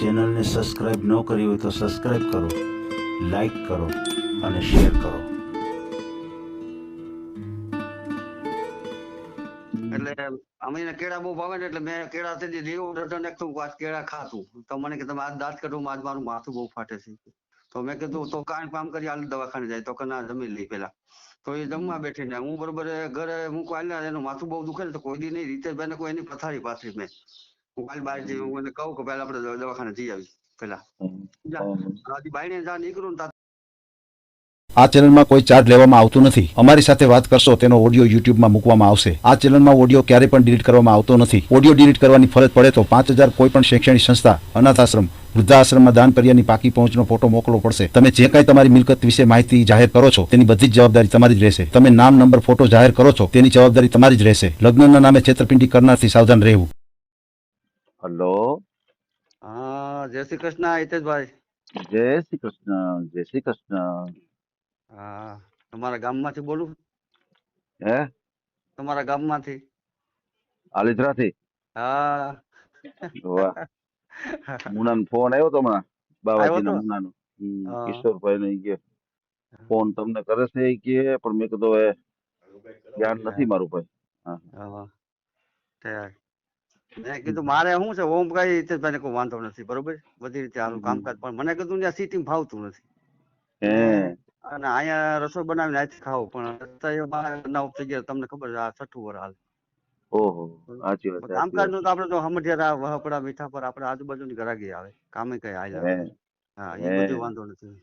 ચેનલને સબસ્ક્રાઇબ ન કરી હોય તો સબસ્ક્રાઇબ કરો, લાઈક કરો અને શેર કરો. એટલે અમે કેળા બહુ ભાવે ને એટલે મેં કેળા થી લીલું ડઝન નાખતું કેળા ખાતું તો મને કે તમે આજ દાંત કાઢું આજ મારું માથું બહુ ફાટે છે. તો મેં કીધું તો કામ કરી હાલ દવાખાને જાય તો કે ના જમી લઈ પેલા. તો એ જમવા બેઠી ને હું બરોબર ઘરે હું કોઈ એનું માથું બહુ દુખે ને તો કોઈ દી નહીં રીતેશભાઈ ને કોઈ એની પથારી પાછી મેં હું કાલ બહાર જઈ હું એને કહું કે પેલા આપણે દવાખાને જઈ આવી પેલા બાઈને જા નીકળું ને આ ચેનલમાં કોઈ ચાર્જ લેવામાં આવતું નથી. અમારી સાથે વાત કરશો તેનો ઓડિયો યુટ્યુબમાં મૂકવામાં આવશે. આ ચેનલમાં ઓડિયો ક્યારેય પણ ડિલીટ કરવામાં આવતો નથી. ઓડિયો ડિલીટ કરવાની ફરજ પડે તો 5,000 કોઈ પણ શૈક્ષણિક સંસ્થા, અનાથ આશ્રમ, વૃદ્ધાશ્રમમાં દાન કર્યાની પાકી પહોંચનો ફોટો મોકલવો પડશે. તમે જે કાંઈ તમારી મિલકત વિશે માહિતી જાહેર કરો છો તેની બધી જ જવાબદારી તમારી જ રહેશે. તમે નામ, નંબર, ફોટો જાહેર કરો છો તેની જવાબદારી તમારી જ રહેશે. લગ્નના નામે છેતરપિંડી કરનારથી સાવધાન રહેવું. હલો. હા, જય શ્રી કૃષ્ણ હિતેશભાઈ. જય શ્રી કૃષ્ણ. જય શ્રી કૃષ્ણ. હા, તમારા ગામમાંથી બોલું? હે? તમારા ગામમાંથી? આલિદ્રાથી? હા. વાહ. મુનાનો ફોન આવ્યો તો હમણાં, બાવાજીનો આવ્યો તો? મુનાનો. હા. કિશોરભાઈ ને કે ફોન તમને કરે છે એ કે, પણ મેં કીધું હવે ધ્યાન નથી મારું ભાઈ. હા. હા. મેં કીધું મારે શું છે ઓમ કઈ હિતેશભાઈ કોઈ વાંધો નથી બરોબર બધી રીતે સારું કામકાજ પણ મને કીધું ત્યાં સિટી ફાવતું નથી હે. અને અહીંયા રસોઈ બનાવીને આથી ખાવું પણ નવ થઈ ગયા તમને ખબર છે આ 6ઠું વર હાલ ઓહો, સાચી વાત, સાચી કામકાજ વાત. નું તો આપડે તો સમઢિયારા વહપડા મીઠા પર આપડે આજુબાજુની ઘરાકી આવે કામે કઈ હાલ આવે હે. હા એ હે. બધું વાંધો નથી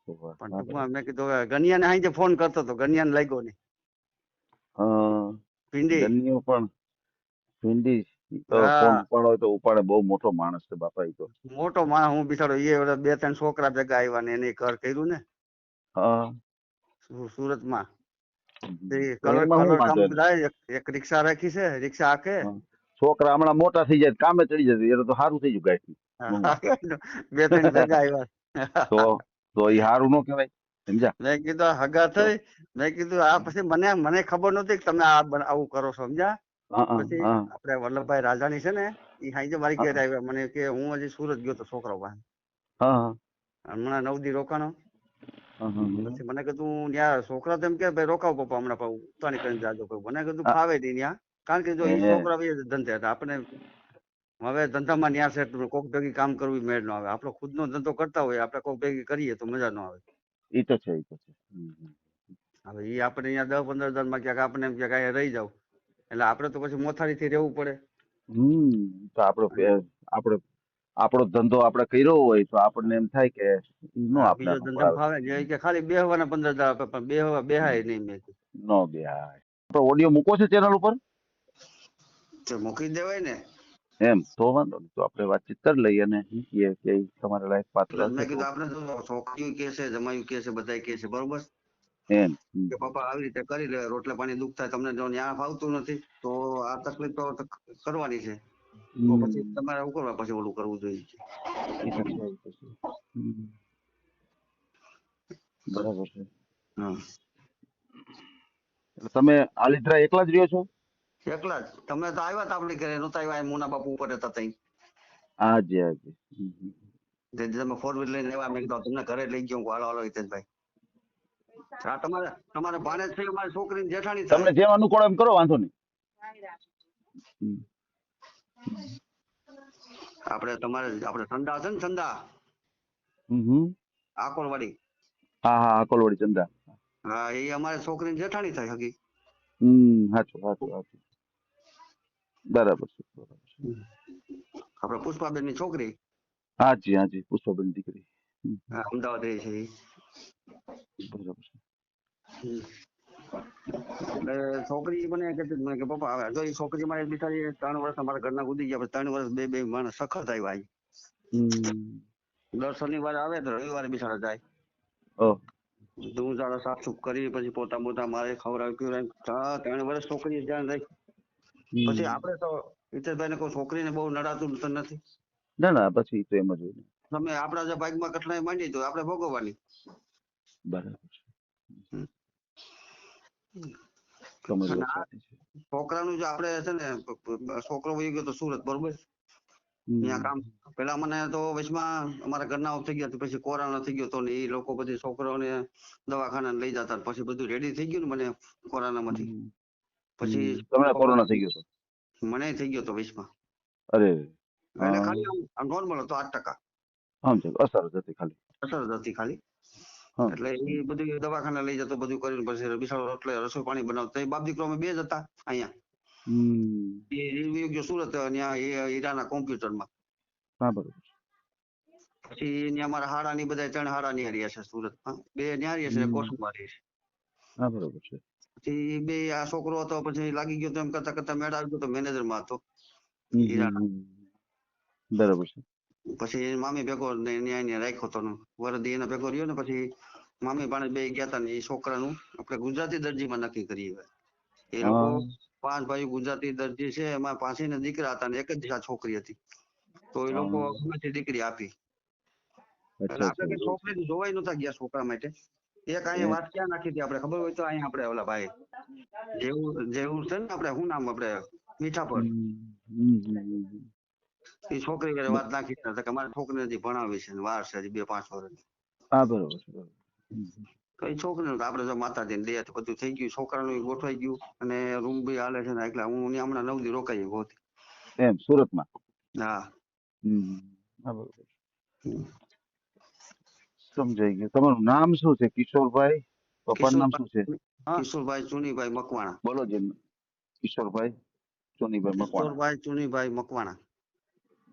વાહ, પણ વાહ, ટૂંકમાં મેં કીધું ગનિયાને અહીં ફોન કરતો હતો ગનિયાને લાગ્યો નહીં વાહ. ભીંડી ગન્નીઓ પણ ભીંડી તો ફોન હા ઉપાડો હોય તો ઉપાડે. બહુ મોટો માણસ છે બાપા એ તો. મોટો માણસ હું બિચારો એ 2-3 છોકરા ભેગા આવ્યા ને એને ઘર કર્યું ને હા. સુરતમાં તો કલર એમાં શું કલર કામ વાંધો એને? જાય એક રિક્ષા રાખી છે રિક્ષા હાકે હા. છોકરા હમણાં મોટા થઈ જાય કામે ચડી જશે એટલે તો સારું થઈ ગયું ગાય. 2-3 ભેગા આવ્યા તો તો એ સારું ન કહેવાય, સમજ્યા? મેં કીધું હગા તો થઈ મેં કીધું આ પછી મને ખબર નહોતી કે તમે આવું કરો છો સમજ્યા હા પછી હા આપડે વલ્લભભાઈ રાજાણી છે ને એ હાઈ મારી ઘેર હા આવ્યા મને કે હું હજી સુરત ગયો તો છોકરાઓ પાસે હા હમણાં 9 દી રોકાણો હા પછી મને કીધું ત્યાં છોકરા તો એમ કે ભાઈ રોકાવ પપ્પા હમણાં ઉતાણી કરીને જાજો મને કીધું હા. ફાવે નહીં ત્યાં કારણ કે જો એ હે. છોકરા ધંધે હતા આપણે હવે ધંધામાં ન્યા સેટ કોક ભેગી કામ કરવું મેળ ન આવે આપણો ખુદનો ધંધો કરતા હોય આપણે કોક ભેગી કરીએ તો મજા ન આવે ઈ તો છે, ઈ તો છે. હવે એ આપણે અહીંયા 10-15 હજારમાં ક્યાંક આપણે એમ ક્યાંક અહીંયા રહી જાવ એટલે આપણે તો પછી મોથારીથી રહેવું પડે તો આપણે આપણો ધંધો આપણે કર્યો હોય તો આપણને એમ થાય કે ઈ નો હા આપણે બીજો ધંધા અનુકૂળ ફાવે છે કે ખાલી બેહવાના 15,000 આપે પણ બેહાય નહીં મેં નો બેહાય. આપણો ઓડિયો મૂકો છે ચેનલ ઉપર? તો મૂકી દેવાય ને એમ તો વાંધો નહીં. તો આપણે વાતચીત કરી લઈએ અને મૂકીએ કે ઈ તમારે લાયક પાત્ર એટલે હશે મેં તો કીધું આપણે તો છોકરીઓ કે છે જમાયું કે છે બધા કે છે બરોબર એમ. કે પપ્પા આવી રીતે કરી લે રોટલા પાણી દુઃખ થાય તમને જો ન્યા ફાવતું નથી તો આ તકલીફ તો કરવાની છે તો પછી તમારે શું કરવા પછી ઓલું કરવું જોઈએ ઈ તો છે, ઈ તો છે. બરાબર છે. હા એટલે તમે આલિદ્રા એકલા જ રહ્યો છો? એકલા જ તમે તો આવ્યા તા આપણી ઘરે નહોતા આવ્યા મુના બાપુ ઉપર હતા તઈ હાજી હાજી. તમે 4 વ્હીલર લઈને આવ્યા મેં કીધું તમને ઘરે લઈ ગયો હાલો હાલો હિતેશભાઈ હા તમારે ભાણેજ છે મારી છોકરીની જેઠાણી થાય તમને જેમ અનુકૂળ એમ કરો, વાંધો નહીં. આપણે ચંદા છે ને ચંદા આકોલવાડી હા હા અકોલવાડી ચંદા. હા એ અમારે છોકરીની જેઠાણી થાય હગી સાચું સાચું સાચું. બરાબર છે, બરાબર છે. આપણે પુષ્પાબેન ની છોકરી હાજી હાજી પુષ્પાબેન દીકરી. અમદાવાદ રહે છે બરાબર છે. એટલે છોકરી મને કહેતી મને કે પપ્પા હવે જો એ છોકરી મારી બિચારી 3 વર્ષ અમારા ઘરના ગુદી ગયા 3 વર્ષ બે માણસ સખત આવ્યા દર શનિવારે આવે તો રવિવારે બિચારા જાય ઓહ. હું જાડા સાફ સુફ કરી પછી પોતા મોટા મારે ખવડાવ્યું 3 વર્ષ છોકરી ધ્યાન રાખી પછી આપણે તો હિતેશભાઈ ને કોઈ છોકરીને બહુ નડાતું તો નથી ના ના પછી તો એમ જ હોય ને. તમે આપણા જે બાઇકમાં કઠણાઈ માંડી તો આપણે ભોગવવાની બરાબર છે. તમારી વાત સાચી છે. છોકરાનું જે આપણે છે ને છોકરો વહી ગયો તો સુરત બરોબર ત્યાં કામ પેલા મને તો વચમાં અમારા ઘરના ઓફ થઈ ગયા તો પછી કોરોના થઈ ગયો તો ને એ લોકો બધી છોકરાઓને દવાખાને લઈ જતા પછી બધું રેડી થઈ ગયું ને મને કોરોનામાંથી પછી તમને કોરોના થઈ ગયો હતો? મને થઈ ગયો તો વચમાં અરે એટલે ખાલી આમ નોર્મલ હતો 8%. સમજો, અસર જ હતી ખાલી. અસર જ હતી ખાલી. હા. એટલે એ બધું દવાખાને લઈ જતો બધું કરીને પછી બિસાડો એટલે રસોઈ પાણી બનાવતો એ બાપ દીકરો અમે બે જ હતા અહીંયા. એ વયો ગયો સુરત ત્યાં એ હીરાના કોમ્પ્યુટરમાં. હા, બરોબર. પછી ત્યાં અમારા હાડાની બધા 3 હાડા નિહાળ્યા છે સુરતમાં, 2 નિહાળ્યા છે ને કોસુમાં રહે છે. હા, બરોબર છે. પછી બે આ છોકરો હતો પછી લાગી ગયો તો એમ કરતા કરતા મેળ આવી ગયો તો મેનેજરમાં હતો હીરાના. બરોબર છે. પછી એ મામી ભેગો ન્યાય રાખ્યો હતો વરદી એના ભેગો રહ્યો ને પછી મામી પાણે બે ગયા હતા ને એ છોકરાનું આપણે ગુજરાતી દરજીમાં નક્કી કરીએ. એ લોકો 5 ભાઈ ગુજરાતી દરજી છે એમાં 5 ને દીકરા હતા ને એક જ આ છોકરી હતી તો એ લોકો ગમેથી દીકરી આપી. એટલે આપણે કઈ છોકરી જોવાય નતા ગયા છોકરા માટે. એક અહીંયા વાત ક્યાં નાખી હતી આપણે ખબર હોય તો અહીંયા આપણે ઓલા ભાઈ જેવું છે ને આપણે શું નામ આપણે મીઠાપર એ છોકરી ઘરે વાત નાખી હતા કે મારી છોકરી હજી ભણાવી છે વાર છે હજી 2-5 વર્ષ. હા, બરોબર છે. તો એ છોકરીનું આપણે જો માતાજીને દે તો બધું થઈ ગયું છોકરાનું ગોઠવાઈ ગયું અને રૂમ બી હાલે છે ને એટલે હું હમણાં 9 દી રોકાઈ ગોતી. એમ સુરતમાં? હા. હા, બરોબર. સમજાઈ ગયું. તમારું નામ શું છે? કિશોરભાઈ? પપ્પાનું નામ શું છે? કિશોરભાઈ ચુનીભાઈ મકવાણા. બોલો જે. કિશોરભાઈ ચોનીભાઈ મકવાણા. કિશોરભાઈ ચુનીભાઈ મકવાણા.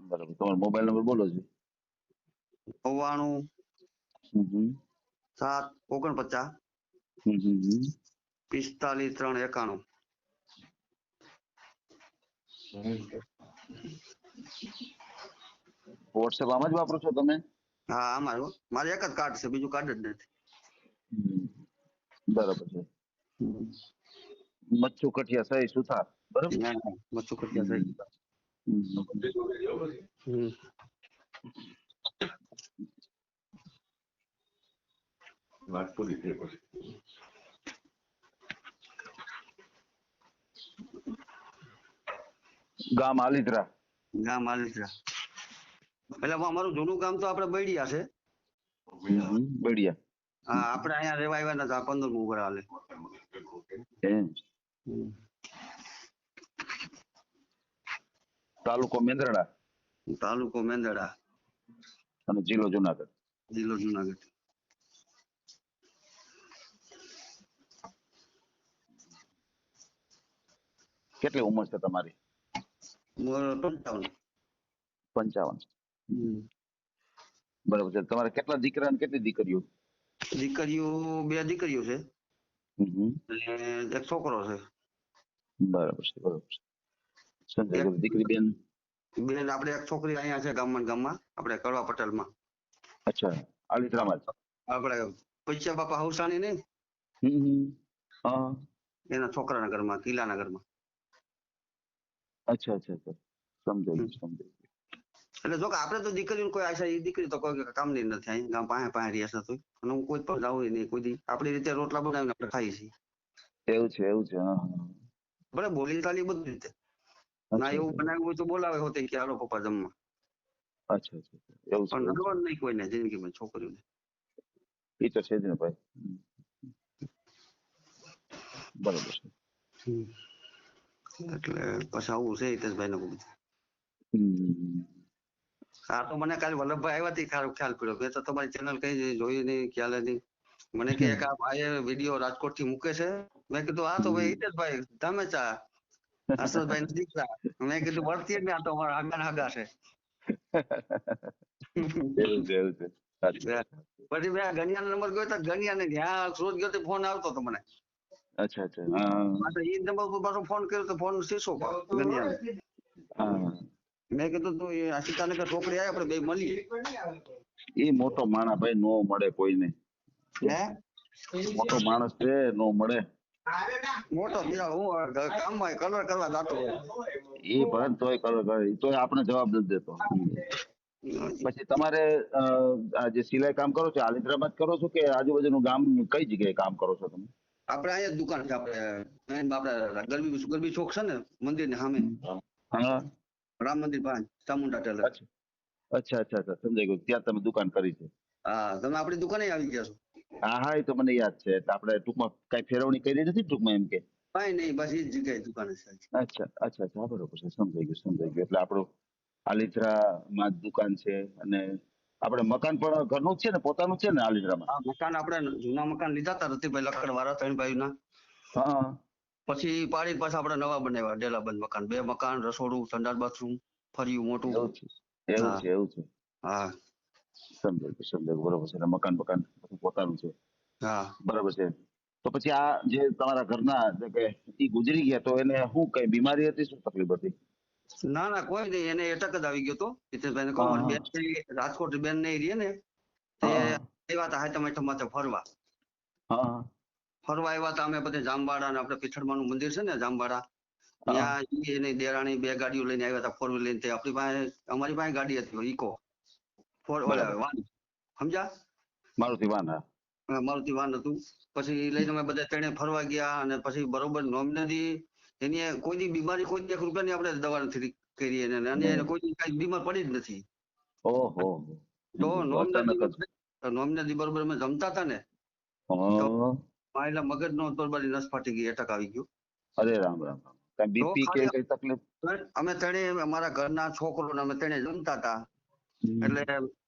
બરાબર. તમારો મોબાઈલ નંબર બોલો છે. 99 7 49 45 3 91. વોટ્સએપ આમાં જ વાપરો છો તમે? હા આમાં મારે એક જ કાર્ડ છે બીજું કાર્ડ જ નથી. બરાબર છે. મચ્છુ કઠિયા સહી સુથાર બરાબર? મચ્છુ કટિયા સહી. વાત પૂરી થઈ પછી. ગામ આલિદ્રા. ગામ આલિદ્રા. એટલે અમારું જૂનું ગામ તો આપણે બૈડિયા છે. બઢિયા. હા આપણે અહીંયા રહેવા આવ્યા નતા 15 ઉપર હાલે. તાલુકો મેંદરડા. તાલુકો મેંદરડા. અને જિલ્લો જુનાગઢ. જિલ્લો જુનાગઢ. કેટલી ઉંમર છે તમારી? 55. 55. બરાબર છે. તમારે કેટલા દીકરા અને કેટલી દીકરીઓ? દીકરીઓ 2 દીકરીઓ છે અને એક છોકરો છે. બરાબર છે. બરાબર છે. સમજાઈ ગયું. દીકરી બેન? બેન આપણે એક છોકરી અહીંયા છે ગામમાં આપણે કડવા પટેલમાં. અચ્છા, આલિદ્રામાં જ? આપણે પૈસા બાપા હવસાણી નહીં એના છોકરાના ઘરમાં કિલ્લાના ઘરમાં. અચ્છા. સમજાઈ ગયું. એટલે જો કે આપણે તો દીકરીઓ કોઈ આશા એ દીકરી તો કોઈ કામની નથી અહીં ગામ પાસે રહ્યા છે તો અને હું કોઈ પણ જાઉં નહીં કોઈ દી આપણી રીતે રોટલા બનાવીને આપણે ખાઈએ છીએ. એવું છે. ભલે બોલી ચાલી બધી રીતે ના એવું બનાવ્યું હોય તો બોલાવે હોતે કે હાલો પપ્પા જમવા. અચ્છા. એવું છે. પણ નડવાનું નહીં કોઈને જિંદગીમાં છોકરીઓને. એ તો છે જ ને ભાઈ. બરોબર છે. એટલે પછી આવું છે હિતેશભાઈ ને બધું. હા તો મને કાલે વલ્લભભાઈ આવ્યા હતી ખ્યાલ પડ્યો કે તો તમારી ચેનલ કઈ જોઈ નહીં ખ્યાલ નહીં. મને કે એક આ ભાઈ વિડીયો રાજકોટ થી મૂકે છે. મેં કીધું હા તો ભાઈ હિતેશભાઈ ધામેચા હર્ષદભાઈ ના દીકરા. મેં કીધું વળતી જ ને આ તો અમારા આગા છે. એવું છે. પછી મેં ગણિયા નંબર ગયો તો ગણિયા ને ત્યાં રોજ ગયો ફોન આવતો હતો મને. અચ્છા. એ નંબર પર પાછો ફોન કર્યો તો ફોન શીશો ગણિયા. મેં કીધું તું સીતાનગર ચોકડી આવ્યા આપણે બે મળીએ. એ મોટો માણસ ભાઈ નો મળે કોઈને. મોટો માણસ છે નો મળે. મોટો હું કામમાં કલર કરવા જતો હોય. એ ભલે તોય કલર કરે તોય આપણે જવાબ નથી દેતો. પછી તમારે આ જે સિલાઈ કામ કરો છો આલિદ્રામાં જ કરો છો કે આજુબાજુનું ગામ કઈ જગ્યાએ કામ કરો છો તમે? આપણે અહીંયા દુકાન છે આપણે ગરબી ચોક છે ને મંદિર ની સામે. હા. રામ મંદિર પાંચ ચામુંડા ટેલર. અચ્છા અચ્છા અચ્છા અચ્છા, સમજાઈ ગયું. ત્યાં તમે દુકાન કરી છે. હા, તમે આપણી દુકાને આવી ગયા છો? હા હા, એ તો મને યાદ છે. એટલે આપણે ટૂંકમાં કઈ ફેરવણી કરી નથી ટૂંકમાં એમ કે. કઈ નહીં, બસ એ જ જગ્યાએ દુકાને છે. અચ્છા અચ્છા અચ્છા, હા, બરોબર છે. સમજાઈ ગયું સમજાઈ ગયું. એટલે આપણું આલિત્રામાં જ દુકાન છે અને આપણે મકાન પણ ઘરનું જ છે ને, પોતાનું જ છે ને આલિત્રામાં? આ મકાન આપણે જૂના મકાન લીધા હતા રતિભાઈ લકડ વાળા 3 ભાઈના. હા. પછી પાડી પાછા આપણે નવા બનાવ્યા ડેલાબંધ મકાન. 2 મકાન, રસોડું, સંડાસ બાથરૂમ, ફળિયું મોટું. એવું છે એવું હા છે એવું છે. હા સમજાઈ ગયું સમજાઈ ગયું. બરોબર છે. એટલે મકાન બકાન બધું પોતાનું છે. હા. બરાબર છે. તો પછી આ જે તમારા ઘરના એટલે કે ઈ ગુજરી ગયા, તો એને શું કઈ બીમારી હતી, શું તકલીફ હતી? ના ના, કોઈ નહીં, એને એટક જ આવી ગયો તો. હિતેશભાઈને કહું, હા મારી હા બેન રાજકોટ બેન ને રહી ને તે હા આવ્યા હતા હાથમ આઠમ માથે ફરવા. હા ફરવા આવ્યા હતા અમે બધે જામવાડા ને આપણે પીઠળમાનું મંદિર છે ને જામવાડા, હા ત્યાં ઈ એની દેરાણી 2 ગાડીઓ લઈને આવ્યા હતા, 4 વ્હીલ લઈને. તે આપણી પાસે અમારી પાસે ગાડી હતી ઈકો ઓલા બરાબર. વાન, સમજ્યા? મારુતિ વાન. હા મારુતિ વાન હતું. પછી ઈ લઈને અમે બધા ત્રણે ફરવા ગયા અને પછી બરોબર નોમિનલી એની કોઈ દી બીમારી, કોઈ દી 1 રૂપિયાની આપણે દવા નથી કરી એને, અને એને કોઈ દી કાંઈ બીમાર પડી જ નથી. ઓહો. તો સમજાઈ ગયું. નોમિનલ અચાનક જ. નોમિનલી બરોબર અમે જમતા હતા ને તો હા. મારેલા મગજનો તોડબારી નસ ફાટી ગઈ, એટક આવી ગયો. અરે રામ રામ રામ. કઈ તો બીપી કે ખાલી કઈ તકલીફ? અમે ત્રણે અમારા ઘરના છોકરો ને અમે ત્રણે જમતા હતા. એટલે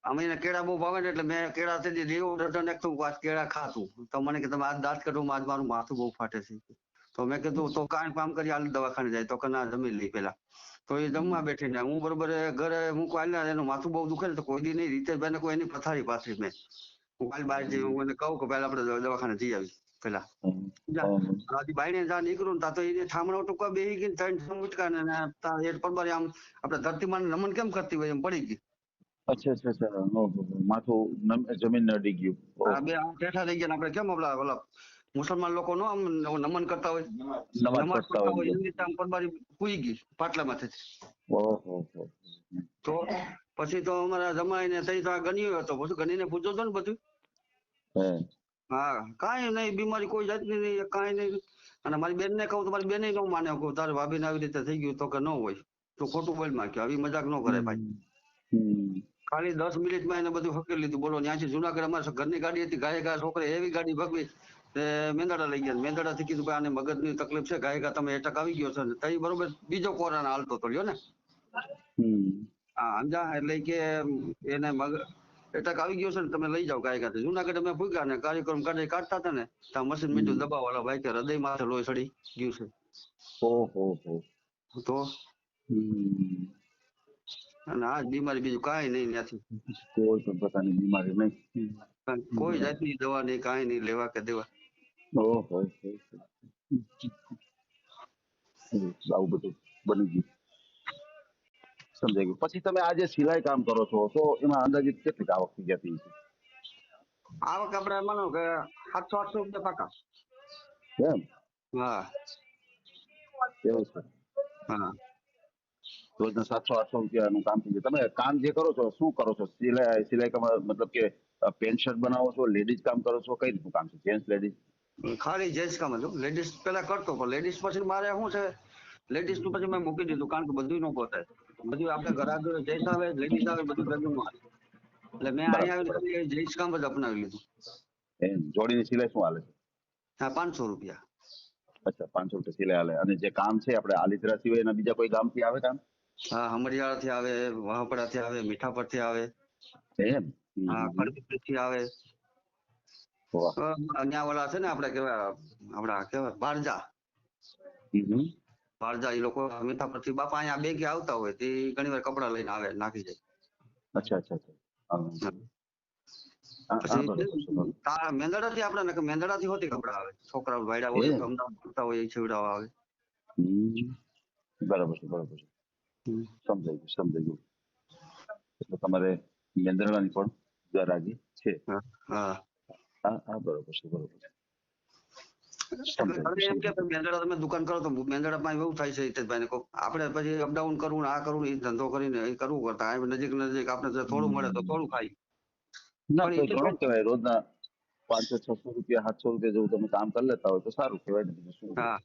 અમે એને કેળા બહુ ભાવે ને એટલે મેં કેળા થી લેવું ડઝન એક તો કેળા ખાતું. તો મને કે તમે આજ દાંત કાઢું, આજ મારું માથું બહુ ફાટે છે. તો મેં કીધું તો કાંઈ કામ કરી હાલ દવાખાને જાય. તો કે ના, જમી લઈ પેલા. તો એ જમવા બેઠી ને હું બરોબર ઘરે હું કાલ એનું માથું બહુ દુખે ને તો કોઈ દી નહીં, રીતેશભાઈ ને કોઈ એની પથારી પાથરી મેં. હું કાલ બહાર જઈ હું એને કહું કે પેલા આપણે દવાખાને જઈ આવી પેલા. બાયણે જા નીકળું ને તા તો એને ઠામણો ટૂંકા બેહી ગઈ, 3 ઉટકા ને એ પરબારી આમ આપણે ધરતીમાન નમન કેમ કરતી હોય એમ પડી ગઈ. અચ્છા અચ્છા અચ્છા. ઓહો. માથું જમીન અડી ગયું. આ ઓહો. બે આમ ઠેઠા થઈ ગયા ને આપણે કેમ ઓલા ઓલા મુસલમાન લોકો નો આમ નમન કરતા હોય, નમાજ નમાજ પડતા પડતા હોય હોય. એવી રીતે આમ પરબારી પૂઈ ગઈ પાટલામાંથી. ઓહો. તો પછી તો અમારા જમાઈને તઈ તો આ ગણ્યો હતો, પછી ગણીને પૂછો છો ને બધું. હે. હા, કાંઈ નહીં, બીમારી કોઈ જાતની નહીં, કાંઈ નહીં. અને મારી બેનને કહું તો મારી બેને ન માને, કહું તારે ભાભીને આવી રીતે થઈ ગયું. તો કે ન હોય, તો ખોટું બોલમાં કે આવી મજાક ન કરે ભાઈ. ખાલી 10 મિનિટમાં એને બધું હકેલી લીધું. બોલો, ત્યાંથી જુનાગઢ અમારે ઘરની ગાડી હતી, ગાયકા છોકરે એવી ગાડી ભગવી તે મેંદાડા લઈ ગયા. મેંદાડાથી કીધું ભાઈ આને મગજની તકલીફ છે, ગાયકા તમે એટક આવી ગયો છે ને તઈ બરોબર બીજો કોરોના હાલતો તો લ્યો ને. હા, સમજા? એટલે કે એને એટક આવી ગયો છે ને તમે લઈ જાઓ ગાયકા. જુનાગઢ અમે ભૂગ્યા ને કાર્યક્રમ કાઢતા હતા ને ત્યાં મશીન મીઠું દબાવવાળા ભાઈ કે હૃદય માથે લોહી ચડી ગયું છે. ઓહો. તો અને આ જ બીમારી, બીજું કાંઈ નહીં ત્યાંથી. કોઈ પણ પ્રકારની બીમારી નહીં. કોઈ જાતની દવા નહીં, કાંઈ નહીં લેવા કે દેવા. ઓહો. આવું બધું બની ગયું. સમજાઈ ગયું. પછી તમે આ જે સિલાઈ કામ કરો છો તો એમાં અંદાજિત કેટલી આવક થઈ જતી છે? આવક આપણે માનો કે 700-800 રૂપિયા પાકા. એમ? હા એવું છે. હા. રોજના 700-800 રૂપિયાનું કામ થઈ જાય. તમે કામ જે કરો છો શું કરો છો? સિલાઈ કામ મતલબ કે પેન્ટ શર્ટ બનાવો છો, લેડીઝ કામ કરો છો, કઈ રીતનું કામ છે? Gents ladies? ખાલી જેન્ટ્સ કામ હતું. લેડીઝ પેલા કરતો પણ લેડીઝ પછી મારે શું છે, લેડીઝ નું પછી મેં મૂકી દીધું કારણ કે બધું ન પોતાય. બધું આપણે ઘર આગળ જેન્ટ્સ આવે, લેડીઝ આવે, બધું ભેગું ન હાલે. એટલે મેં અહીંયા બરાબર બરાબર. આવીને જેન્ટ્સ કામ જ અપનાવી લીધું. એમ જોડીની સિલાઈ શું હાલે છે? હા, 500 રૂપિયા. અચ્છા, 500 રૂપિયા સિલાઈ હાલે. અને જે કામ છે આપણે આલિત્રા સિવાય એના બીજા કોઈ ગામથી આવે કામ? હા, હમરિયાળા થી આવે, વાહપડા થી આવે, મીઠાપર થી આવે, એમ? હા, ખડબી થી આવે. વાહ. ત્યાં ઓલા છે ને આપણે કેવાય આપડા કેવાય બારજા બારજા એ લોકો મીઠાપર થી બાપા અહીંયા બેંકે આવતા હોય તે ઘણી વાર કપડા લઈને આવે નાખી જાય. અચ્છા અચ્છા અચ્છા. હા પછી બરોબર છે બરોબર. મેંદડા થી આપણે મેંદડા થી હોતી કપડા આવે, છોકરાઓ વાયડા હોય એમ? અમદાવાદ કરતા હોય એ છેવડાવા આવે. બરાબર છે બરાબર છે. સમજાઈ ગયું. એટલે તમારે મેંદરડાની પણ ગરાગી છે. હા. હા બરોબર છે બરોબર છે. એટલે ઘરે એમ કે મેંદડા તમે દુકાન કરો તો મેંદડા માં એવું થાય છે હિતેશભાઈ ને આપણે પછી અપડાઉન કરવું ને આ કરવું એ ધંધો કરીને એ કરવું કરતા નજીક આપણે થોડું મળે તો થોડું ખાઈ. ના, પણ તો ઘણું હિતેશભાઈ, કહેવાય. રોજના 500-600 રૂપિયા 700 રૂપિયા જેવું તમે કામ કરી લેતા હોય તો સારું કહેવાય ને. બીજું શું? હા,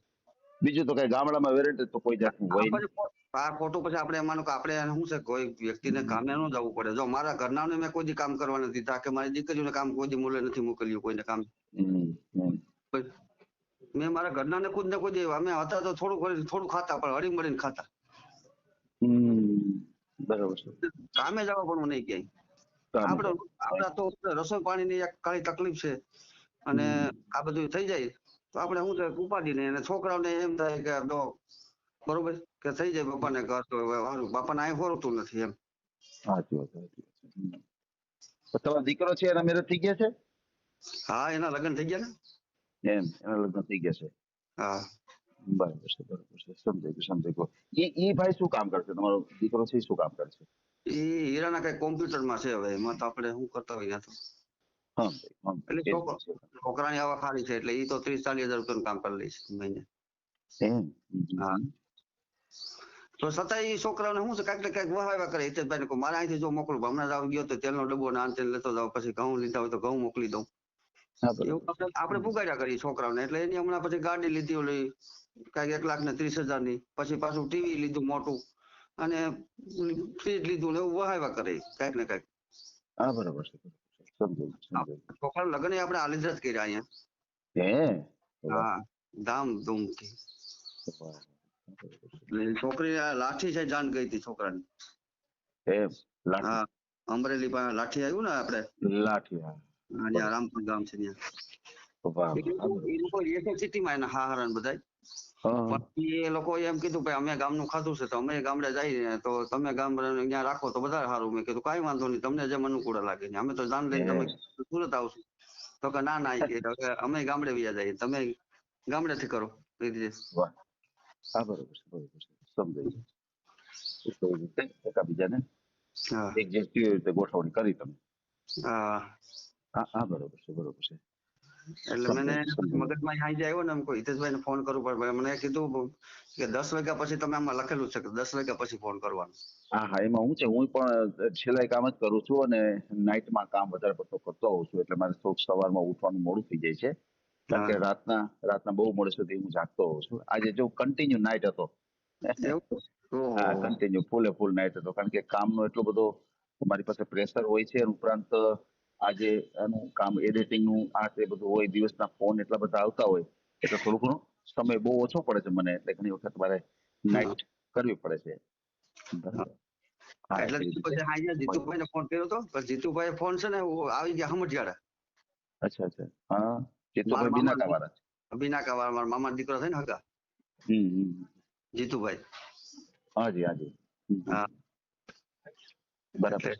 બીજું તો કઈ ગામડામાં વેરાયટી તો કોઈ જાતનું હોય પછી નહીં. આ ખોટું પછી આપણે માનો કે આપણે શું છે કોઈ વ્યક્તિને કામે ન જવું પડે. જો મારા ઘરનાને મેં કોઈ દી કામ કરવા નથી દીધા કે મારી દીકરીઓને કામ કોઈ દી મૂલે નથી મોકલ્યું કોઈને કામ. મેં મારા ઘરનાને ખુદ ને કોઈ દી અમે હતા તો થોડું ખાતા પણ હળી મળીને ખાતા. બરાબર છે. કામે જવા પણ નહીં ક્યાંય. આપણે તો રસોઈ પાણીની એક ખાલી તકલીફ છે અને આ બધું થઈ જાય તો આપણે શું છે ઉપાડી ને છોકરાઓને એમ થાય કે જો બરોબર કે થઈ જાય બાપાને ઘર તો બાપાને અહીં હોરતું નથી એમ. સાચી વાત. તમારો દીકરો છે એના મેરેજ થઈ ગયા છે? હા, એના લગ્ન થઈ ગયા ને. એમ એના લગ્ન થઈ ગયા છે. હા, બરાબર છે. સમજાઈ ગયું. એ ભાઈ શું કામ કરશે? તમારો દીકરો છે એ શું કામ કરશે? એ હીરાના કઈ કોમ્પ્યુટરમાં છે. હવે એમાં તો આપણે શું કરતા હોય તો એટલે છોકરાની આવક સારી છે એટલે એ તો 30-40 હજાર રૂપિયાનું કામ કરી લઈશ મહિને. હા, તો છતાં એ છોકરાઓને શું છે કાંઈક ને કાંઈક વહાવ્યા કરે. હિતેશભાઈ મારે અહીંથી જો મોકલું હમણાં જ ગયો તો તેલનો ડબ્બો ને આન તેલ લેતો જાવ, પછી ઘઉં લીધા હોય તો ઘઉં મોકલી દઉં. એવું આપણે પુગાડ્યા કરીએ છોકરાઓને. એટલે એની હમણાં પછી ગાડી લીધી ઓલી કાંઈક 1,30,000 પછી પાછું ટીવી લીધું મોટું અને ફ્રીજ લીધું ને એવું વહાવ્યા કરે કાંઈક ને કાંઈક. હા, બરાબર છે. સમજાયું. છોકરા લગ્ન આપણે આલીધા જ કર્યા અહીંયા. હા, ધામધૂમથી. છોકરી લાઠી છે જાન ગઈ હતી છોકરાની. હા, અમરેલી પાસે લાઠી આવ્યું ને આપણે લાઠી. ત્યાં રામપુર ગામ છે ત્યાં. એ લોકો સિટીમાં એના હારા ને બધા. પણ એ લોકો એમ કીધું ભાઈ અમે ગામનું ખાધું છે તો અમે ગામડે જઈએ તો તમે ગામ અહીંયા રાખો તો વધારે સારું. મેં કીધું કાંઈ વાંધો નહીં, તમને જેમ અનુકૂળ લાગે ને અમે તો જાન લઈને તમે સુરત આવશું. તો કે ના અમે ગામડે વ્યા જઈએ, તમે ગામડેથી કરો. હા, બરોબર છે. સમજાઈ ગયું. એકાબીજાને એડજસ્ટ રીતે ગોઠવણી કરી તમે. હા, બરોબર છે. એટલે મને મગજમાં આવી આવ્યો ને એમ કોઈ હિતેશભાઈ ને ફોન કરવું પડે. મને કીધું કે 10 વાગ્યા પછી તમે આમાં લખેલું છે કે 10 વાગ્યા પછી ફોન કરવાનો. હા, એમાં હું છે હું પણ સિલાઈ કામ જ કરું છું અને નાઇટમાં કામ વધારે પડતો કરતો હોઉં છું એટલે મારે થોડુંક સવારમાં ઉઠવાનું મોડું થઈ જાય છે કારણ કે રાતના બહુ મોડે સુધી હું જાગતો હોઉં છું. આજે જો કન્ટિન્યુ નાઇટ હતો. હા, કન્ટિન્યુ ફૂલ નાઇટ હતો કારણ કે કામનો એટલો બધો મારી પાસે પ્રેશર હોય છે. ઉપરાંત આજે એનું કામ એડિટિંગનું આ તે બધું હોય, દિવસના ફોન એટલા બધા આવતા હોય એટલે થોડું ઘણું સમય બહુ ઓછો પડે છે મને. એટલે ઘણી વખત મારે નાઇટ કરવી પડે છે. એટલે જીતુભાઈ ને ફોન કર્યો હતો. જીતુભાઈ ફોન છે ને આવી ગયા સમજ્યાડા. અચ્છા. હા, જીતુભાઈ બિનાકા વાળા. બિનાકા વાળા મારા મામા દીકરો થાય ને હગા. જીતુભાઈ. હાજી. હા, બરાબર.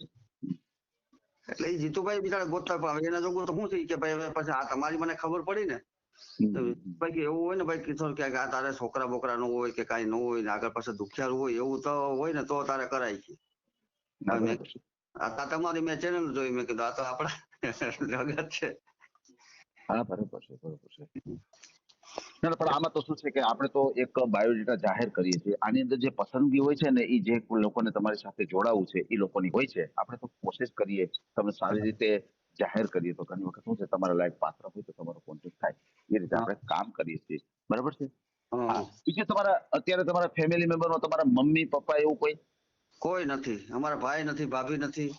એટલે એ જીતુભાઈ બિચારા ગોતતા પણ એના જોગું તો શું થઈ કે ભાઈ પછી આ તમારી મને ખબર પડી ને ભાઈ એવું હોય ને ભાઈ કિશોર કે આ તારે છોકરા બોકરા નું હોય કે કઈ ન હોય ને આગળ પાછળ દુખિયારું હોય એવું તો હોય ને તો તારે કરાય છે. આ તમારી મેં ચેનલ જોઈ, મેં કીધું આ તો આપડા જગત છે. હા, બરોબર છે. પણ આમાં તો શું છે કે આપણે તો એક બાયોડેટા જાહેર કરીએ છીએ. આની અંદર જે પસંદગી હોય છે ને એ જે લોકોને તમારી સાથે જોડાવું છે એ લોકોની હોય છે. આપણે તો કોશિશ કરીએ તમે સારી રીતે જાહેર કરીએ તો ઘણી વખત શું છે તમારા લાયક પાત્ર હોય તો તમારો કોન્ટેક્ટ થાય. એ રીતે આપણે કામ કરીએ છીએ. બરાબર છે. બીજું અત્યારે તમારા ફેમિલી મેમ્બરમાં તમારા મમ્મી પપ્પા એવું કોઈ નથી. અમારા ભાઈ નથી, ભાભી નથી.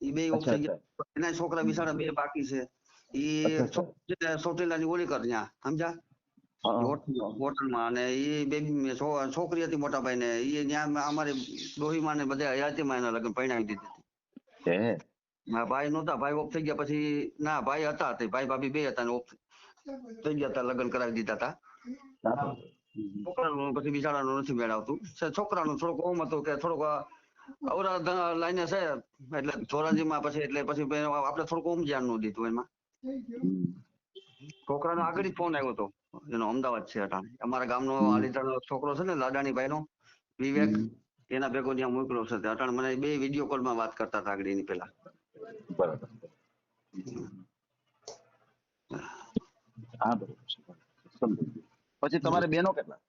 એ બે થઈ ગયા. એના છોકરા બિચારા 2 બાકી છે. એ ચોટીલાની ઓલી કર ત્યાં સમજા હોટલમાં. અને એ બેબી છોકરી હતી મોટા ભાઈ ને એ ત્યાં અમારી ડોહીમાં ને બધા હયાતીમાં એના લગ્ન પરણાવી દીધી. મારા ભાઈ નહોતા, ભાઈ ઓફ થઈ ગયા પછી ના ભાઈ હતા ભાઈ ભાભી 2 હતા ને ઓફ થઈ ગયા હતા, લગ્ન કરાવી દીધા હતા. છોકરાનું પછી બિચારાનું નથી મેળવતું. છોકરાનું થોડુંક ઓમ હતું કે થોડુંક અવરા લાઈને છે એટલે ધોરાજીમાં પછી એટલે પછી આપણે થોડુંક ઓમ ધ્યાન નું દીધું એમાં. છોકરાનો આગળ જ ફોન આવ્યો હતો. એનો અમદાવાદ છે અટાણે. અમારા ગામનો આલીતાનો છોકરો છે ને લાડાણી ભાઈ નો વિવેક, એના ભેગો ત્યાં મોકલ્યો છે. અટાણે મને 2 વિડીયો કોલમાં વાત કરતા હતા આગળ એની પેલા. બરાબર. હા, બરોબર છે. પછી તમારે બેનો કેટલા?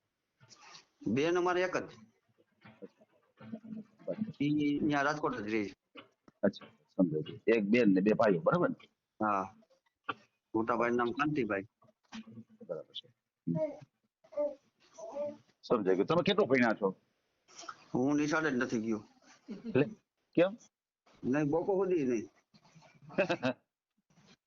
બેન અમારે એક જ. ત્યાં રાજકોટ જ રહી. અચ્છા, સમજાય. એક બેન ને 2 ભાઈઓ. બરાબર ને? હા, મોટા ભાઈ નામ કાંતિભાઈ. બરાબર છે. સમજાય ગયું. તમે કેટલું ભણ્યા છો? હું નિશાળે જ નથી ગયો. એટલે કેમ? નહીં, બોકો સુધી નહીં.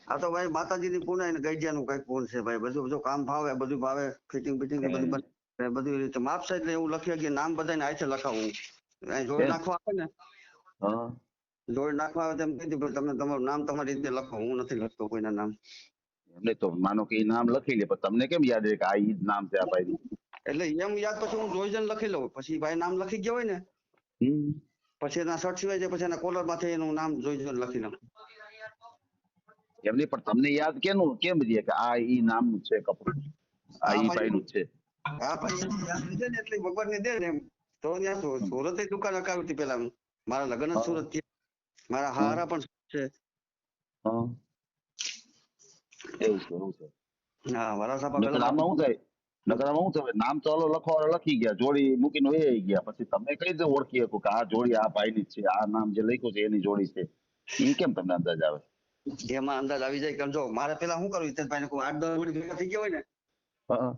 આ તો ભાઈ માતાજીની પૂનાઈ ને ગઈડિયાનું કઈક પૂન છે ભાઈ. બધું કામ ભાવે, બધું ભાવે, ફિટિંગ ફિટિંગ બધું બને, બધી રીતે માપશે એટલે એવું લખી કે નામ બધાને હાથે લખાવું. અહીં જોડ નાખવા આવે ને, હા જોડ નાખવા આવે તેમ કહી દીધું તમે તમારું નામ તમારી રીતે લખો. હું નથી લખતો કોઈના નામ. એટલે તો માનો કે ઈ નામ લખી લે, પણ તમને કેમ યાદ રહે કે આ ઈ જ નામ છે આ ભાઈનું? એટલે એમ યાદ પછી હું જોઈ જઈને લખી લઉં. પછી ભાઈ નામ લખી ગયા હોય ને હમ. પછી એના શર્ટ સિવાય જાય પછી એના કોલર માંથી એનું નામ જોઈ જોઈને લખી લઉં. એમ નહીં, પણ તમને યાદ કેમ રહે કે આ ઈ નામનું છે કપડું, આ ઈ ભાઈનું જ છે? હા પછી યાદ રહી જાય ને એટલે ભગવાન ને દે ને એમ. તો ત્યાં સુરત દુકાન અકાવી હતી પેલા. મારા લગ્ન જ સુરત થયા, મારા હારા પણ સુરત છે. હા એવું છે. હા વરાસા નકર પેલા આમાં શું થાય? નામ તો હાલો લખવા લખી ગયા, જોડી મૂકીને વહી ગયા, પછી તમે કઈ રીતે ઓળખી શકો કે આ જોડી આ ભાઈની જ છે, આ નામ જે લખ્યું છે એની જોડી છે? ઈ કેમ તમને અંદાજ આવે? એમાં અંદાજ આવી જાય કે જો મારે પેલા શું કરવું હિતેશભાઈ ને 8-10 જોડી ભેગા થઈ ગયા હોય ને હા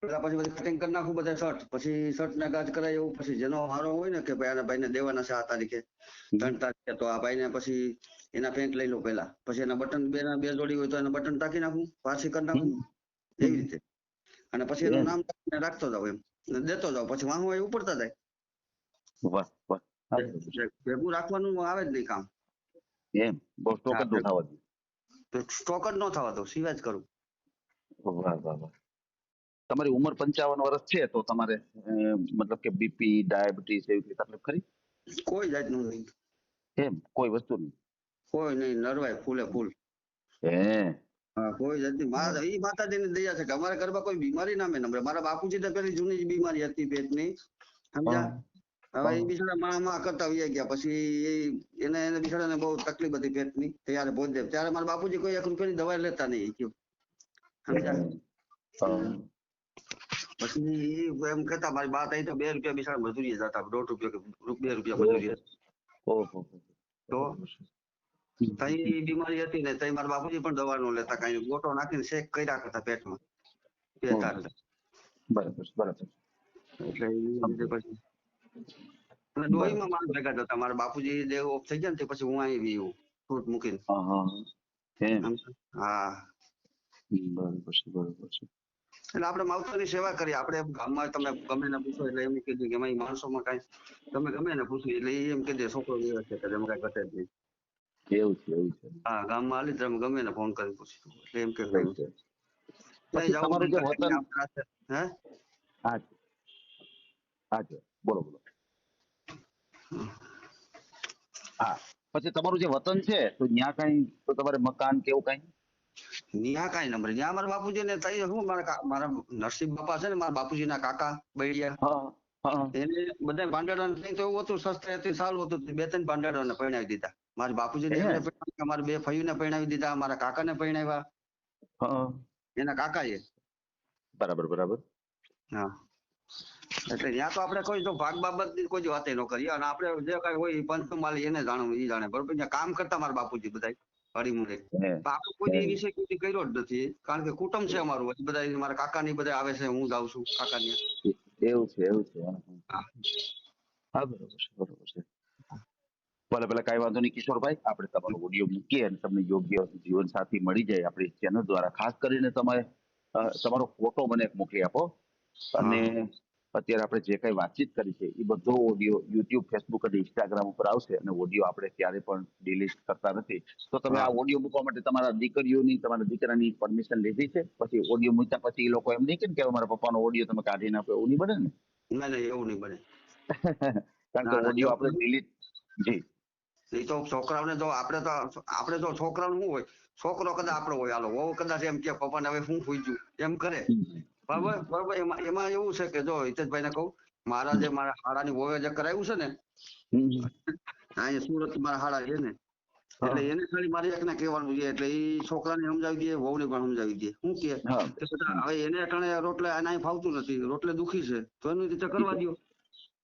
પેલા પછી બધી કટિંગ કરી નાખું બધા શર્ટ, પછી શર્ટ ના ગાજ કરાય એવું. પછી જેનો હારો હોય ને કે ભાઈ આના ભાઈને દેવાના છે આ તારીખે 3 તારીખે, તો આ ભાઈને પછી એના પેન્ટ લઈ લો પેલા, પછી એના બટન બે જોડી હોય તો એના બટન ટાંકી નાખું, પાછી કરી નાખું એવી રીતે. અને પછી એનું નામ રાખતો જાવ એમ ને દેતો જાવ, પછી વાહુ એ ઉપડતા જાય. વાહ વાહ. ભેગું રાખવાનું આવે જ નહીં કામ. એમ બહુ સ્ટોક જ ન થવા દે. સ્ટોક જ ન થવા દો, સિવાય જ કરું. વાહ વાહ વાહ. તમારી ઉંમર 55 વર્ષ છે તો તમારે મતલબ કે બીપી ડાયાબિટીસ એવી કઈ તકલીફ ખરી? કોઈ જાતનું નહીં, એમ કોઈ વસ્તુ નહીં? કોઈ નહીં, નરવાય ફૂલે ફૂલ. હે હા કોઈ જાતની ઈ માતાજીની દયા છે કે અમારા ઘરમાં કોઈ બીમારી નામે નંબર. મારા બાપુજી ને પેલી જૂની જ બીમારી હતી પેટની, સમજ્યા? હવે એ બિચારા માં કરતા વયા ગયા. પછી એને બિચારાને બહુ તકલીફ હતી પેટની. ત્યારે ભોજદેવ ત્યારે મારા બાપુજી કોઈ 1 રૂપિયાની દવા લેતા નહીં, સમજ્યા? પછી એમ કેતા મારી બા થઈ તો 2 રૂપિયા બિચારા મજૂરી જતા, 1.5 રૂપિયા કે 2 રૂપિયા મજૂરી. ઓહો. તો તઈ બીમારી હતી ને તઈ મારા બાપુજી પણ દવા નો લેતા, કઈ ગોટો નાખીને શેક કર્યા કરતા પેટમાં પેતા. બરાબર. એટલે એ રીતે પછી અને ડોહીમાં માણસ ભેગા થતા. મારા બાપુજી દેવ ઓફ થઈ ગયા ને તે પછી હું આવી ગયું ફ્રૂટ મૂકીને. હા બરાબર છે. એટલે આપણે માવતરની સેવા કરીએ. આપણે ગામમાં તમે ગમે ને પૂછો એટલે એમ કીધું કે એમાં માણસોમાં કઈ તમે ગમે ને પૂછ્યું એટલે એમ કીધે છોકરો વ્યવસ્થિત છે, એમ કઈ ઘટે જ નહીં. એવું છે. હા ગામમાં હાલી તમે ગમે ને ફોન કરી પૂછ્યું એટલે એમ કે એવું છે. પછી તમારું જે વતન, હે હા બોલો. હા પછી તમારું જે વતન છે તો ત્યાં કઈ તો તમારે મકાન કે એવું કઈ? ન્યા કઈ નંબર ન્યા મારા બાપુજી ને તઈ શું મારા નરસિંહ બાપા છે ને મારા બાપુજી ના કાકા બૈડિયા, એને બધા ભાંડારા થઈ તો એવું હતું, સસ્તા હતી, સારું હતું. 2-3 ભાંડારા પરણાવી દીધા. મારા બાપુજી ને એમને પરણાવ્યા, મારા 2 ફઈઓ ને પરણાવી દીધા, મારા કાકા ને પરણાવ્યા એના કાકા એ. બરાબર. હા એટલે ત્યાં તો આપણે કોઈ તો ભાગ બાબત ની કોઈ વાત ન કરીએ. અને આપણે જે કઈ હોય એ પંચમાલી એને જાણવું, એ જાણે બરોબર. ત્યાં કામ કરતા મારા બાપુજી બધા હળીમળે. આપણે કોઈ એ વિશે કોઈ કર્યો જ નથી, કારણ કે કુટુંબ છે અમારું. બધા મારા કાકા ની બધા આવે છે, હું જાઉં છું કાકા ની. એવું છે. હા બરોબર છે. ભલે કઈ વાંધો નહીં કિશોરભાઈ, આપણે તમારો ઓડિયો મૂકીએ અને તમને યોગ્ય જીવન સાથી મળી જાય આપણી ચેનલ દ્વારા. ખાસ કરીને તમે તમારો ફોટો મને એક મોકલી આપો, અને અત્યારે આપણે જે કઈ વાતચીત કરી છે એ બધો ઓડિયો યુટ્યુબ, ફેસબુક અને ઇન્સ્ટાગ્રામ ઉપર આવશે. અને ઓડિયો આપણે ક્યારે પણ ડિલીટ કરતા નથી. તો તમે આ ઓડિયો મૂકવા માટે તમારા દીકરીઓની, તમારા દીકરાની પરમિશન લીધી છે? પછી ઓડિયો મૂક્યા પછી એ લોકો એમ નહીં કે મારા પપ્પાનો ઓડિયો તમે કાઢી નાખો, એવું નહીં બને ને? નહીં એવું નહીં બને. કારણ કે ઓડિયો આપણે ડિલીટ જી એ તો છોકરાઓને તો આપણે તો છોકરાઓનું શું હોય, છોકરો કદાચ આપણો હોય, હાલો વહુ કદાચ એમ કે પપ્પાને હવે શું થઈ ગયું એમ કરે, બરાબર. એમાં એવું છે કે જો હિતેશભાઈ ને કહું, મારા હાડાની વહુએ જે કરાવ્યું છે ને અહીંયા સુરત મારા હાડા છે ને, એટલે એને ખાલી મારે એકને કહેવાનું છે. એટલે એ છોકરાને સમજાવી દે, વહુને પણ સમજાવી દે. શું કે હવે એને અટાણે રોટલે આના ફાવતું નથી, રોટલે દુખી છે, તો એની રીતે કરવા દો.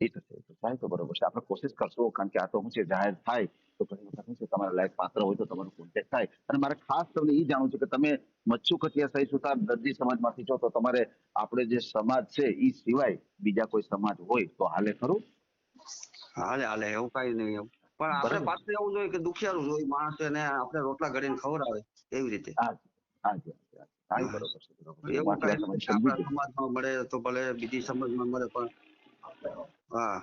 એ તો થાય તો બરોબર છે. આપણે કોશિશ કરશું, કારણ કે આ તો શું છે, જાહેર થાય તો ઘણી વખત શું છે, તમારા લાયક પાત્ર હોય તો તમારો કોન્ટેક્ટ થાય. અને મારે ખાસ તમને એ જાણવું છે કે તમે મચ્છુ કટિયા સહી સુતાર દર્દી સમાજમાંથી છો, તો તમારે આપણે જે સમાજ છે એ સિવાય બીજા કોઈ સમાજ હોય તો હાલે ખરું? હાલે હાલે એવું કઈ નહીં એવું. પણ આપણે બરાબર. પાત્ર એવું જોઈએ કે દુખિયારું જોઈએ માણસ એને આપણે રોટલા ઘડીને ખવડાવે એવી રીતે. હાજી હાજી હાજી હાજી. હા, એ બરોબર છે બરોબર છે. એવું બાકી કઈ વાત તમારી નથી કે સમજી આપણા ગઈ. સમાજમાં મળે તો ભલે બીજી સમાજમાં મળે પણ હા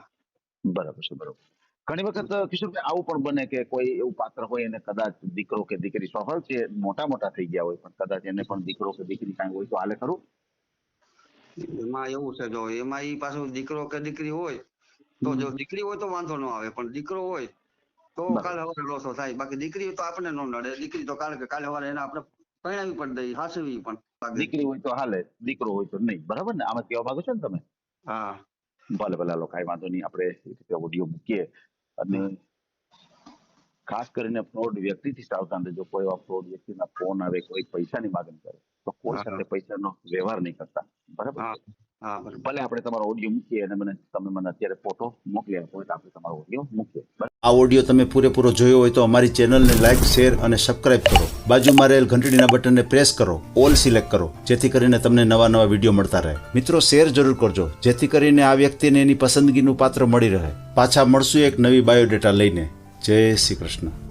બરાબર છે બરોબર. ઘણી વખત કિશોરભાઈ આવું પણ બને કે કોઈ એવું પાત્ર હોય એને કદાચ દીકરો કે દીકરી સ્વાભાવિક છે મોટા થઈ ગયા હોય પણ કદાચ એને પણ દીકરો કે દીકરી કાંઈ હોય તો હાલે ખરું. એમાં એવું છે જો એમાં ઈ પાછું દીકરો કે દીકરી હોય તો જો દીકરી હોય તો વાંધો ન આવે પણ દીકરો હોય તો બરાબર. કાલે સવારે લોસો થાય. બાકી દીકરી તો આપણને ન નડે. દીકરી તો કાલે સવારે એને આપણે પરણાવી પણ દઈ હાસવી પણ લાગે. દીકરી હોય તો હાલે દીકરો હોય તો નહીં. બરાબર ને આમાં કહેવા માંગો છો ને તમે. હા ભલે ભલે હાલો કાંઈ વાંધો નહીં આપણે એ રીતે ઓડિયો મૂકીએ અને ખાસ કરીને ફ્રોડ વ્યક્તિથી સાવધાન રહેજો. કોઈ એવા ફ્રોડ વ્યક્તિના ફોન આવે કોઈ પૈસાની માગણી કરે તો કોઈ સાથે પૈસાનો વ્યવહાર નહીં કરતા. બરાબર હા છે. હા બરાબર. ભલે આપણે તમારો ઓડિયો મૂકીએ અને તમે મને અત્યારે ફોટો મોકલી આપો એટલે આપણે તમારો ઓડિયો મૂકીએ. આ ઓડિયો તમે પૂરેપૂરો જોયો હોય તો અમારી ચેનલને લાઇક, શેર અને સબસ્ક્રાઇબ કરો. બાજુમાં રહેલ ઘંટડીના બટનને પ્રેસ કરો, ઓલ સિલેક્ટ કરો, જેથી કરીને તમને નવા વિડીયો મળતા રહે. મિત્રો શેર જરૂર કરજો, જેથી કરીને આ વ્યક્તિને એની પસંદગીનું પાત્ર મળી રહે. પાછા મળશું એક નવી બાયોડેટા લઈને. જય શ્રી કૃષ્ણ.